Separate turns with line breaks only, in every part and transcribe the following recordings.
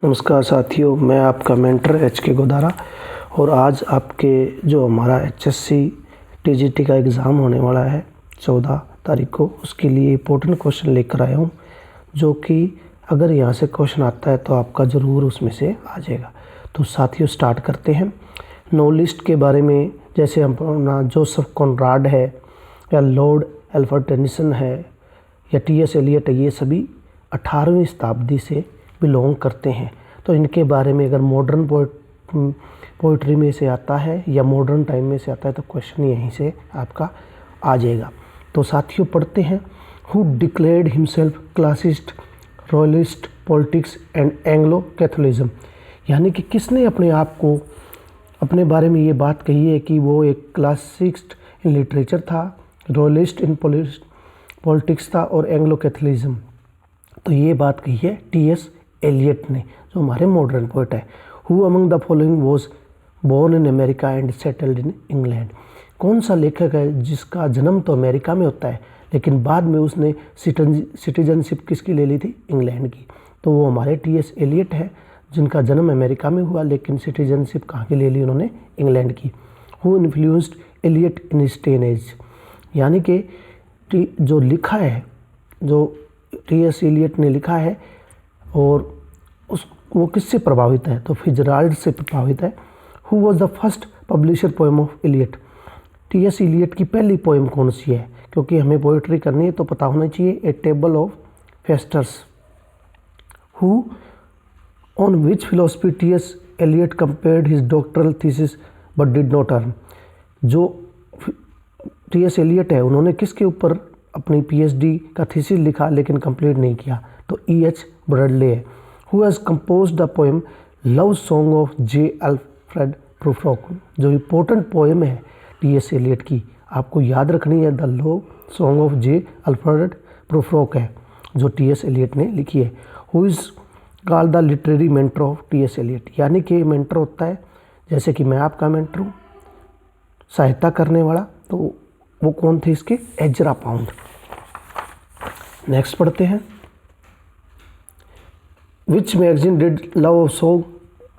नमस्कार साथियों, मैं आपका मेंटर के गोदारा और आज आपके जो हमारा HSC TGT का एग्ज़ाम होने वाला है 14 तारीख को, उसके लिए इम्पोर्टेंट क्वेश्चन लेकर आया हूँ, जो कि अगर यहाँ से क्वेश्चन आता है तो आपका ज़रूर उसमें से आ जाएगा। तो साथियों स्टार्ट करते हैं। नोलिस्ट के बारे में, जैसे अपना जोसेफ कॉनराड है या लॉर्ड एल्फ्रेड टेनिसन है या T.S. एलियट है, ये सभी 18वीं शताब्दी से बिलोंग करते हैं। तो इनके बारे में अगर मॉडर्न पोइट्री में से आता है या मॉडर्न टाइम में से आता है तो क्वेश्चन यहीं से आपका आ जाएगा। तो साथियों पढ़ते हैं। Who declared himself classist, royalist, politics and Anglo Catholicism, यानी कि किसने अपने आप को, अपने बारे में ये बात कही है कि वो एक क्लासिस्ट इन लिटरेचर था, रॉयलिस्ट इन पॉलिटिक्स था और एंग्लो कैथोलिज्म। तो ये बात कही है T.S. एलियट ने, जो हमारे मॉडर्न पोइट है। Who among the following was born in America and settled in England, कौन सा लेखक है जिसका जन्म तो अमेरिका में होता है लेकिन बाद में उसने सिटीजनशिप किसकी ले ली थी, इंग्लैंड की। तो वो हमारे T.S. एलियट है, जिनका जन्म अमेरिका में हुआ लेकिन सिटीजनशिप कहाँ की ले ली उन्होंने, इंग्लैंड की। Who influenced Eliot in his teenage, यानी कि जो लिखा है, जो T.S. एलियट ने लिखा है और वो किससे प्रभावित है, तो फिtzgerald से प्रभावित है। Who was the first publisher poem of Eliot, T.S. Eliot की पहली पोएम कौन सी है, क्योंकि हमें पोइट्री करनी है तो पता होना चाहिए। A table of festers. Who on which philosophy T.S. Eliot compared his doctoral thesis but did not earn, जो T.S. एलियट है उन्होंने किसके ऊपर अपनी PhD का थीसिस लिखा लेकिन कंप्लीट नहीं किया, तो E.H. ब्रैडले है। Who has composed the poem love song of J. Alfred Prufrock, जो इम्पोर्टेंट पोएम है T.S. एलियट की, आपको याद रखनी है। The love song of J. Alfred Prufrock है, जो T.S. एलियट ने लिखी है। Who is called the literary mentor of T.S. Eliot, यानी कि मेंटर होता है, जैसे कि मैं आपका मेंटर हूँ, सहायता करने वाला, तो वो कौन थे इसके, एजरा पाउंड। नेक्स्ट पढ़ते हैं। Which magazine did love song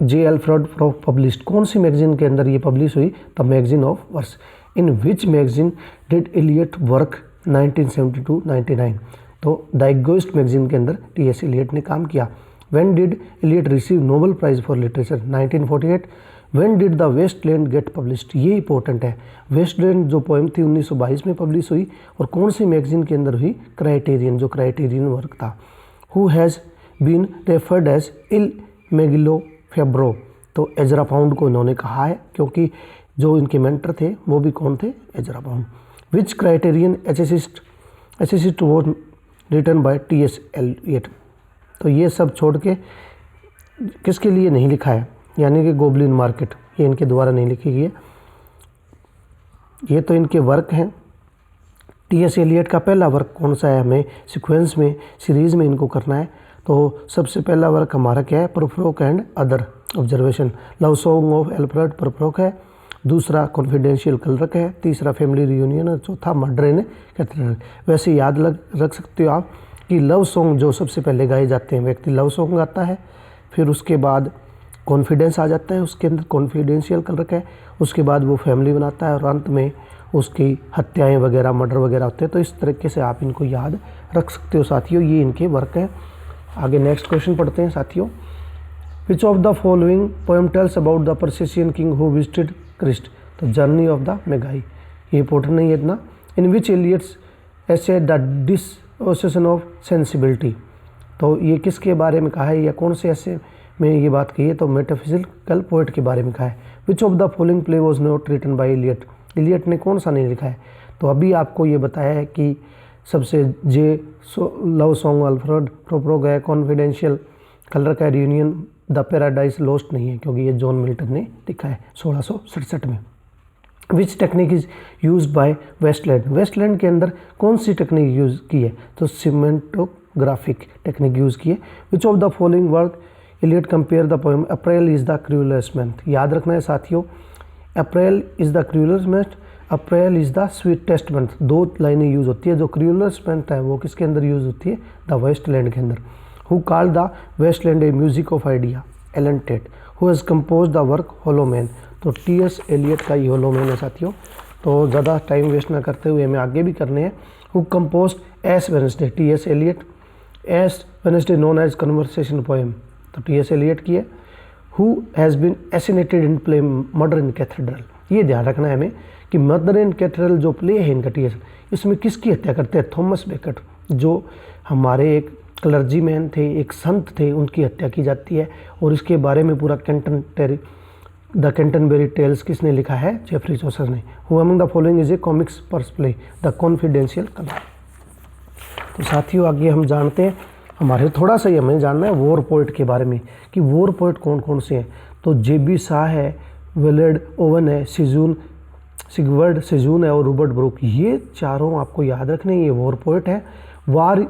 J. Alfred Prufrock published, कौन सी मैगजीन के अंदर ये पब्लिश हुई, the magazine of verse. In which magazine did Eliot work 1972-99, तो द इगोइस्ट मैगजीन के अंदर T.S. एलियट ने काम किया। When did Eliot receive Nobel prize for literature, 1948। When did the Waste Land get published, ये इंपॉर्टेंट है। Waste Land जो poem थी 1922 में पब्लिश हुई और कौन सी मैगजीन के अंदर हुई, क्राइटेरियन, जो क्राइटेरियन वर्क था। Who has been referred as il miglior fabbro, तो एजरा पाउंड को इन्होंने कहा है, क्योंकि जो इनके मेंटर थे वो भी कौन थे, Ezra Pound. Which Criterion essayist was written by T.S. Eliot, तो ये सब छोड़ के किसके लिए नहीं लिखा है, यानी कि गोबलिन मार्केट, ये इनके द्वारा नहीं लिखी गई है। ये तो इनके वर्क हैं। T.S. एलियट का पहला वर्क कौन सा है, हमें सीक्वेंस में, सीरीज़ में इनको करना है। तो सबसे पहला वर्क हमारा क्या है, Prufrock and other observation, love song of Alfred Prufrock है। दूसरा कॉन्फिडेंशियल कलरक है। तीसरा फैमिली रियूनियन और चौथा मर्डर इन कैथेड्रल। वैसे याद रख सकते हो आप कि लव सॉन्ग जो सबसे पहले गाए जाते हैं, व्यक्ति लव सॉन्ग गाता है, फिर उसके बाद कॉन्फिडेंस आ जाता है, उसके अंदर कॉन्फिडेंशियल कलरक है, उसके बाद वो फैमिली बनाता है और अंत में उसकी हत्याएं वगैरह, मर्डर वगैरह होते हैं। तो इस तरीके से आप इनको याद रख सकते हो साथियों, ये इनके वर्क हैं। आगे नेक्स्ट क्वेश्चन पढ़ते हैं साथियों। Which of the following poem tells about the Persian king who visited Christ, तो जर्नी ऑफ द मेगाई, ये इंपॉर्टेंट नहीं है इतना। In which Eliot's essay the dissociation of sensibility, तो ये किसके बारे में कहा है या कौन से ऐसे में ये बात कही है, तो मेटाफिजिकल पोएट के बारे में कहा है। Which of the following play was not written by Eliot, Eliot ने कौन सा नहीं लिखा है, तो अभी आपको ये बताया है कि सबसे लव सॉन्ग अल्फ्रेड प्रूफ्रोक है, कॉन्फिडेंशियल कलर का रियूनियन, द पैराडाइज लॉस्ट नहीं है, क्योंकि ये जॉन मिल्टन ने लिखा है 1667 में। Which technique is use by Waste Land, Waste Land के अंदर कौन सी टेक्निक यूज़ की है, तो सिमेंटोग्राफिक टेक्निक यूज़ की है। Which of the following work Eliot compare the poem April is the cruellest month, याद रखना है साथियों, April is the cruellest month, April is the sweetest month, दो लाइनें यूज़ होती है। जो क्रूलेस्ट मंथ है वो किसके अंदर यूज़ होती है, द वेस्टलैंड के अंदर। Who called the Waste Land a music of idea, Allen Tate. Who has compose the work hollow man, तो टी.एस. एलियट का ये होलो मैन है साथियों। तो ज़्यादा टाइम वेस्ट ना करते हुए हमें आगे भी करने हैं। Who compose Ash Wednesday, T S. Eliot. Ash Wednesday known as conversation poem, तो टी.एस. एलियट की है। Who has been assassinated in play murder in cathedral, ये ध्यान रखना है हमें कि मर्डर इन कैथेड्रल जो प्ले है इनका टी.एस., इसमें किसकी हत्या करते हैं? थॉमस बेकेट, जो हमारे एक क्लर्जी मैन थे, एक संत थे, उनकी हत्या की जाती है। और इसके बारे में पूरा द कैंटरबरी टेल्स किसने लिखा है? जेफरी चौसर ने। Who among the following is A comics purse play, the confidential colour. तो साथियों आगे हम जानते हैं, हमारे थोड़ा सा ही हमें जानना है वॉर पोइट के बारे में कि वॉर पोइट कौन कौन से हैं। तो जे.बी. शाह है, विलेड ओवन है, सिगवर्ड सेजून है और रॉबर्ट ब्रूक, ये चारों आपको याद रखने, ये वॉर पोइट है। Wars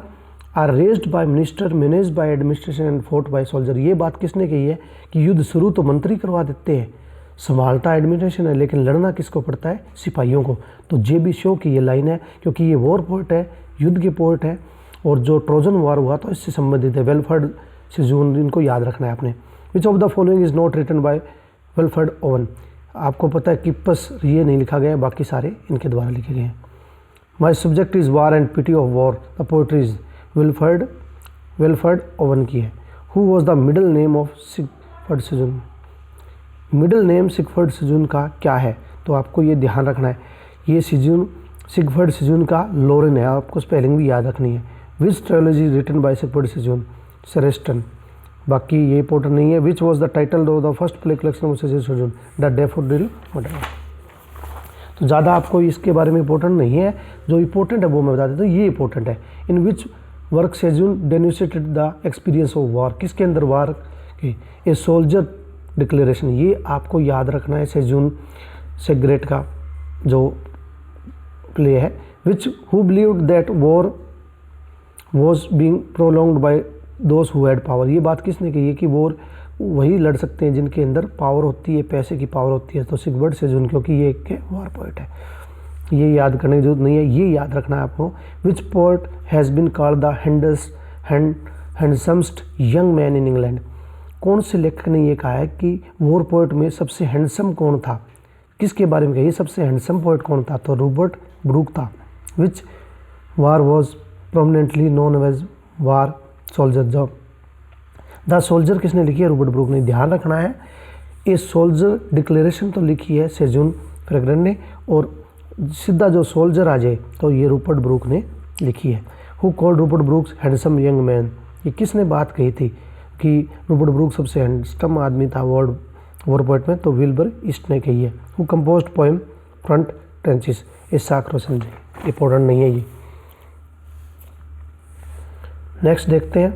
are raised by minister, managed by administration and fought by soldier, ये बात किसने कही है कि युद्ध शुरू तो मंत्री करवा देते हैं, संभालता एडमिनिस्ट्रेशन है, लेकिन लड़ना किसको पड़ता है? सिपाहियों को। तो जे.बी. शो की ये लाइन है, क्योंकि ये वॉर पोइट है, युद्ध के पोइट है। और जो ट्रोजन वार हुआ तो इससे संबंधित है। वेलफर्ड सेजून, इनको याद रखना है आपने। Which of the following is not written by Wilfred Owen, आपको पता है किपस ये नहीं लिखा गया, बाकी सारे इनके द्वारा लिखे गए हैं। My subject is war and pity of war, the poetry is Wilfred Owen की है। Who was the middle name of Siegfried Sassoon, middle name Siegfried Sassoon का क्या है? तो आपको ये ध्यान रखना है, ये सिगफर्ड सेजून का लोरेन है, आपको स्पेलिंग भी याद रखनी है। Which trilogy written by Siegfried Sassoon, Sherston, बाकी ये इंपॉर्टेंट नहीं है। Which was the title of the first play collection of Siegfried Sassoon, the daffodil murder. तो ज़्यादा आपको इसके बारे में इंपॉर्टेंट नहीं है, जो इंपॉर्टेंट है वो मैं बता देता हूँ, ये इंपॉर्टेंट है। In which work Sassoon denunciated the experience of war, किसके अंदर वार के? ए सोल्जर डिक्लेरेशन, ये आपको याद रखना है, सेजून सेग्रेट का जो प्ले है। Which who believed that war was being prolonged by those who had power, ये बात किसने कही है कि वॉर वही लड़ सकते हैं जिनके अंदर पावर होती है, पैसे की पावर होती है। तो सिगफर्ड सेजून, क्योंकि ये एक वार पोइट है, ये याद करने की जरूरत नहीं है, ये याद रखना है आपको। Which poet has been called the handsomest young man in England, कौन से लेखक ने ये कहा है कि वॉर पोइट में सबसे हैंडसम कौन था? किसके बारे में कहा ये सबसे हैंडसम पोइट कौन था? तो रॉबर्ट ब्रूक था। Which war was prominently known as war soldier, जो द सोल्जर किसने लिखी है? रॉबर्ट ब्रूक ने। ध्यान रखना है, ये सोल्जर डिक्लेरेशन तो लिखी है सेजून फ्रेगरेट ने, और सीधा जो सोल्जर आ जाए तो ये रॉबर्ट ब्रूक ने लिखी है। Who called Robert Brooks handsome young man, ये किसने बात कही थी कि रॉबर्ट ब्रूक सबसे हैंडसम आदमी था वॉर पोइट में? तो विल्बर ईस्ट ने कही है। Who composed poem front trenches, Isaac Rosenberg ji, important नहीं है ये। नेक्स्ट देखते हैं,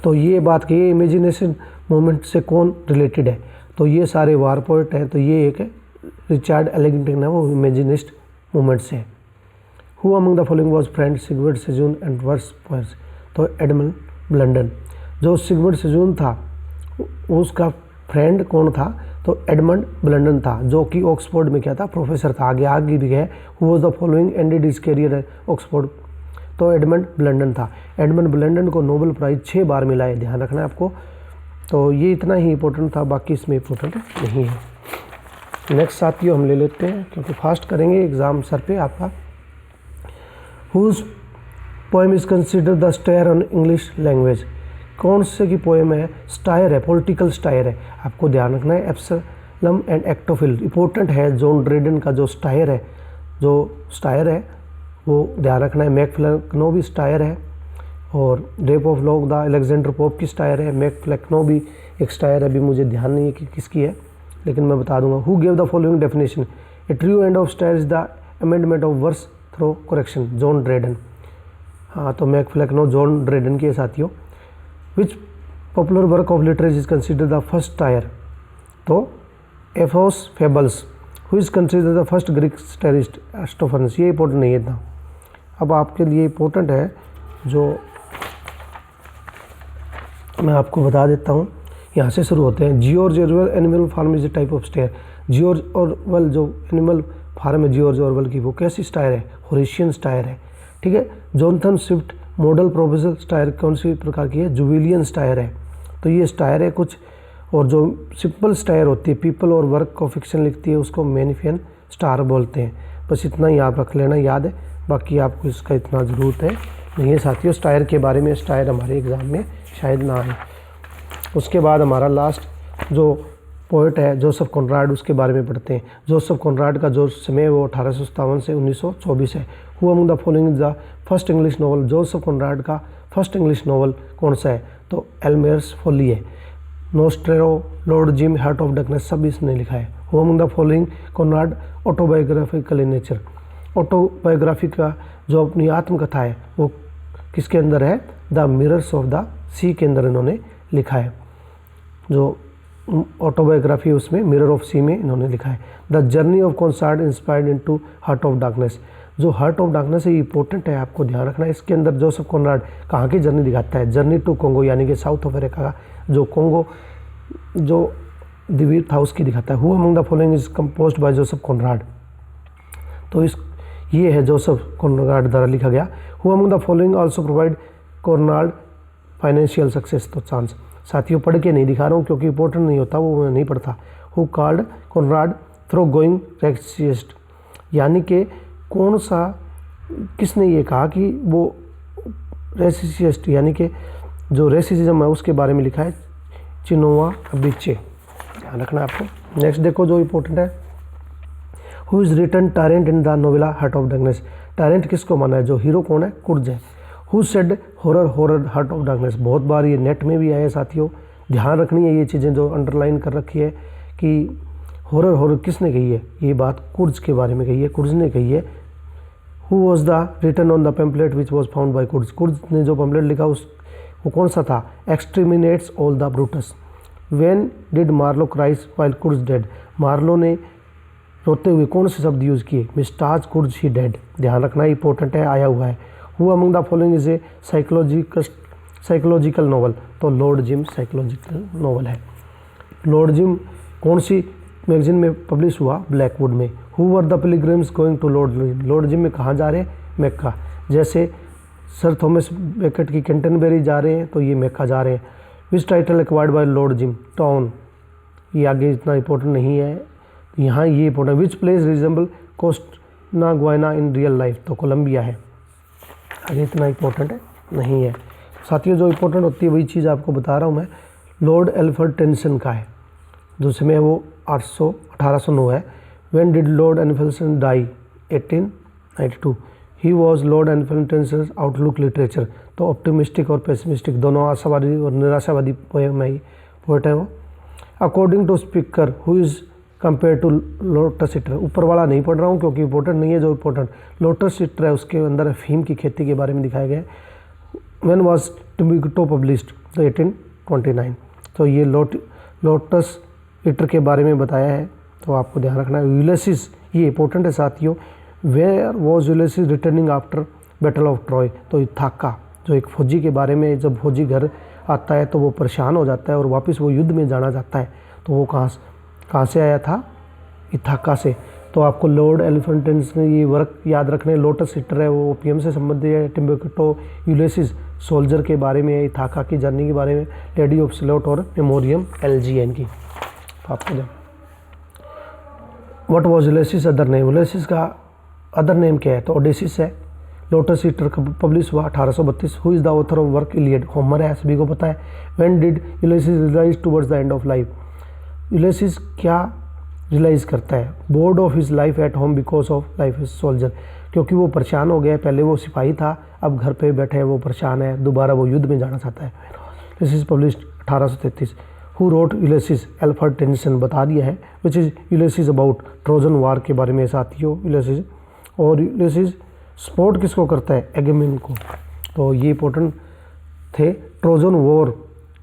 तो ये बात की है इमेजिनेशन मूवमेंट से कौन रिलेटेड है? तो ये सारे वार पोइट हैं, तो ये एक है रिचर्ड एलिंगटन है, वो इमेजिनिस्ट मूवमेंट से है। Who among the following was friend Siegfried Sassoon and verse poets, तो एडमंड ब्लंडन, जो सिगफर्ड सेजून था उसका फ्रेंड कौन था? तो एडमंड ब्लंडन था, जो कि ऑक्सफोर्ड में क्या था? प्रोफेसर था। आगे भी गए। Who was the following ended his career at Oxford, तो एडमंड ब्लंडन था। एडमंड ब्लंडन को नोबेल प्राइज़ 6 बार मिला है, ध्यान रखना है आपको। तो ये इतना ही इंपॉर्टेंट था, बाकी इसमें इंपॉर्टेंट नहीं है। नेक्स्ट साथियों हम ले लेते हैं, क्योंकि फास्ट करेंगे एग्ज़ाम सर पे आपका। Whose poem is consider the satire on English language, कौन से की पोएम है? स्टायर है, पॉलिटिकल स्टायर है, आपको ध्यान रखना है। एब्सलम एंड एक्टोफिल इंपॉर्टेंट है। जॉन ड्रेडन का जो स्टायर है वो ध्यान रखना है। मैकफ्लेक्नो भी स्टायर है, और rape of log the Alexander pope की स्टायर है। मैकफ्लेक्नो भी एक स्टायर है, अभी मुझे ध्यान नहीं है कि किसकी है, लेकिन मैं बता दूंगा। Who gave the following definition, a true end of satire is the amendment of verse through correction, John Dryden. हाँ, तो मैकफ्लेक्नो जॉन ड्रेडन के साथियों। Which popular work of literature is consider the first satire, तो Aesop's fables. Who is consider the first Greek satirist, Aristophanes, ये important नहीं है इतना। अब आपके लिए इंपॉर्टेंट है, जो मैं आपको बता देता हूँ, यहाँ से शुरू होते हैं। George Orwell Animal Farm is a type of satire, George Orwell जो एनिमल फार्म है जॉर्ज ऑरवेल की, वो कैसी स्टायर है? होरेशियन स्टायर है, ठीक है। Jonathan Swift model professor stair कौन सी प्रकार की है? जुबिलियन स्टायर है। तो ये स्टायर है कुछ, और जो सिंपल स्टायर होती है पीपल और वर्क को फिक्शन लिखती है उसको मैनिफियन स्टार बोलते हैं। बस इतना ही आप रख लेना याद है, बाकी आपको इसका इतना ज़रूरत है नहीं है साथियों। स्टायर के बारे में, स्टायर हमारे एग्ज़ाम में शायद ना आए। उसके बाद हमारा लास्ट जो पोइट है जोसेफ कॉनराड, उसके बारे में पढ़ते हैं। जोसेफ कॉनराड का जो समय है वो 1857 से 1924 है। Who among the following is the first English novel? Joseph Conrad का फर्स्ट इंग्लिश नॉवल कौन सा है? तो एल्मेयर्स फोली है। Nostromo, Lord Jim, heart of darkness, सब इसने लिखा है। Who among the following Conrad autobiographical in nature? Autobiography का जो अपनी आत्मकथा है वो किसके अंदर है? The mirrors of the sea के अंदर इन्होंने लिखा है। जो ऑटोबायोग्राफी उसमें मिरर ऑफ सी में इन्होंने लिखा है। The journey of Conrad inspired into heart of darkness? जो हार्ट ऑफ डार्कनेस है ये इंपॉर्टेंट है, आपको ध्यान रखना है। इसके अंदर जोसेफ कॉनराड कहाँ की जर्नी दिखाता है? जर्नी टू कोंगो, यानी कि साउथ अफ्रीका का जो कोंगो जो द्वीप था उसकी दिखाता है। Who among the following is composed bye Joseph Conrad? तो ये है जोसेफ कॉनराड द्वारा लिखा गया। Who among the following also provide Conrad financial success? तो चांस साथियों पढ़ के नहीं दिखा रहा हूँ क्योंकि इंपॉर्टेंट नहीं होता, वो मैं नहीं पढ़ता। Who called Conrad thoroughgoing racist? यानी कि कौन सा, किसने ये कहा कि वो रेसिस्ट यानी कि जो रेसिज्म है उसके बारे में लिखा है? चिनोआ अबिचे, ध्यान रखना आपको। नेक्स्ट देखो जो इंपॉर्टेंट है, who is written Tarrant in the novella heart of darkness? Tarrant किसको माना है? जो हीरो कौन है? कुर्ज है। Who said horror horror heart of darkness? बहुत बार ये नेट में भी आए साथियों, ध्यान रखनी है ये चीज़ें जो अंडरलाइन कर रखी है कि हॉरर हॉरर किसने कही है? ये बात कुर्ज के बारे में कही है, कुर्ज ने कही है। Who was the written on the pamphlet which was found by Kurtz? Kurtz ने जो पेम्पलेट लिखा वो कौन सा था? Exterminates all the brutes. When did Marlow cries while Kurtz dead? Marlow ने रोते हुए कौन से शब्द यूज़ किए? मिस्टाज कुर्ज ही डेड, ध्यान रखना इंपॉर्टेंट है, आया हुआ है। Who among the following is a psychological novel? तो लॉर्ड जिम साइकोलॉजिकल नॉवल है। लॉर्ड जिम कौन सी मैगजीन में पब्लिश हुआ? ब्लैकवुड में। Who were the pilgrims going to Lord Jim? Lord Jim में कहाँ जा रहे हैं? मेक्का। जैसे सर थॉमस बेकेट की कैंटरबरी जा रहे हैं तो ये मेक्का जा रहे हैं। Which title acquired by Lord Jim? Town. ये आगे इतना इंपॉर्टेंट नहीं है, यहाँ ये important. Which place resemble Costa Guana in real life? तो कोलंबिया है, आगे इतना इंपॉर्टेंट नहीं है साथियों। जो इंपॉर्टेंट होती है वही चीज़ आपको बता रहा हूँ मैं। लॉर्ड एल्फ्रेड टेनिसन का है, जो समय वो 1809 है। When did Lord Alfred die? 1892। He was Lord Alfred Tennyson outlook literature? तो ऑप्टिमिस्टिक और पेसिमिस्टिक दोनों आशावादी और निराशावादी पोएट है वो। According to speaker who is compare to lotus eater? ऊपर वाला नहीं पढ़ रहा हूँ क्योंकि इंपॉर्टेंट नहीं है। जो इंपॉर्टेंट लोटस ईटर है उसके अंदर अफीम की खेती के बारे में दिखाया गया है। When was Timbuktu published? तो 1829। तो ये लोटस ईटर के बारे में बताया है, तो आपको ध्यान रखना है। यूलिसिस, ये इंपॉर्टेंट है साथियों। Where was Ulysses returning after battle of Troy? तो इथाका, जो एक फौजी के बारे में, जब फौजी घर आता है तो वो परेशान हो जाता है और वापस वो युद्ध में जाना चाहता है, तो वो कहाँ से आया था? इथाका से। तो आपको लॉर्ड एलिफेंट टेनिसन ये वर्क याद रखने। लोटस ईटर है वो ओपीएम से संबंधित है। टिम्बुक्टू यूलिसिस सोल्जर के बारे में है। इथाका की जर्नी के बारे में, लेडी ऑफ स्लोट और मेमोरियम एलजीएन की। आपको what was Ulysses other name? Ulysses का अदर नेम क्या है? तो ओडेसिस है। लोटस ईटर का पब्लिश हुआ 1832। Who is the author of work? Iliad, Homer है, सभी को पता है। When did Ulysses realise towards the end of life? Ulysses क्या रियलाइज़ करता है? Bored of his life at home because of life is soldier? क्योंकि वो परेशान हो गया है, पहले वो सिपाही था, अब घर पे बैठे है, वो परेशान है, दोबारा वो युद्ध में जाना चाहता है। This is published 1833। Who wrote Ulysses? Alfred Tennyson, बता दिया है। Which is Ulysses about? Trojan war के बारे में साथियों यूलिसिस। और यूलिसिस सपोर्ट किसको करता है? एगेमेन को। तो ये इंपॉर्टेंट थे। ट्रोजन वॉर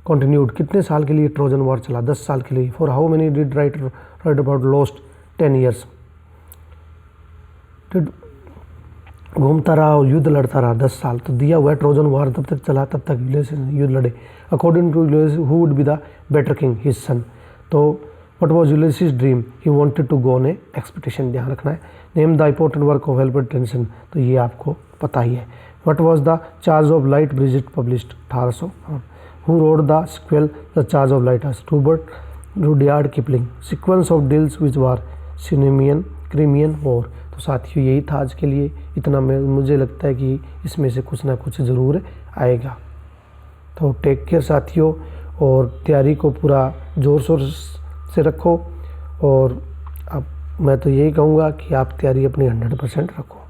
कंटिन्यूड, कितने साल के लिए ट्रोजन वॉर चला? 10 साल के लिए। For how many did right about lost? 10 years. घूमता रहा और युद्ध लड़ता रहा 10 साल। तो दिया हुआ है ट्रोजन वॉर तब तक चला, तब तक यूलिसिस युद्ध लड़े। According to Ulysses who would be the better king? His son. तो what was Ulysses dream? He wanted to go on a expedition, ध्यान रखना है। Name the important work of Alfred Tennyson, तो ये आपको पता ही है। What was the charge of light brigade published 1800। Who wrote the sequel the charge of light Rupert Rudyard Kipling. Sequence of deals which war Cimmerian Crimean war. तो साथियों यही था आज के लिए, इतना मुझे लगता है कि इसमें से कुछ ना कुछ ज़रूर आएगा। तो टेक केयर साथियों, और तैयारी को पूरा ज़ोर शोर से रखो, और अब मैं तो यही कहूँगा कि आप तैयारी अपनी 100% रखो।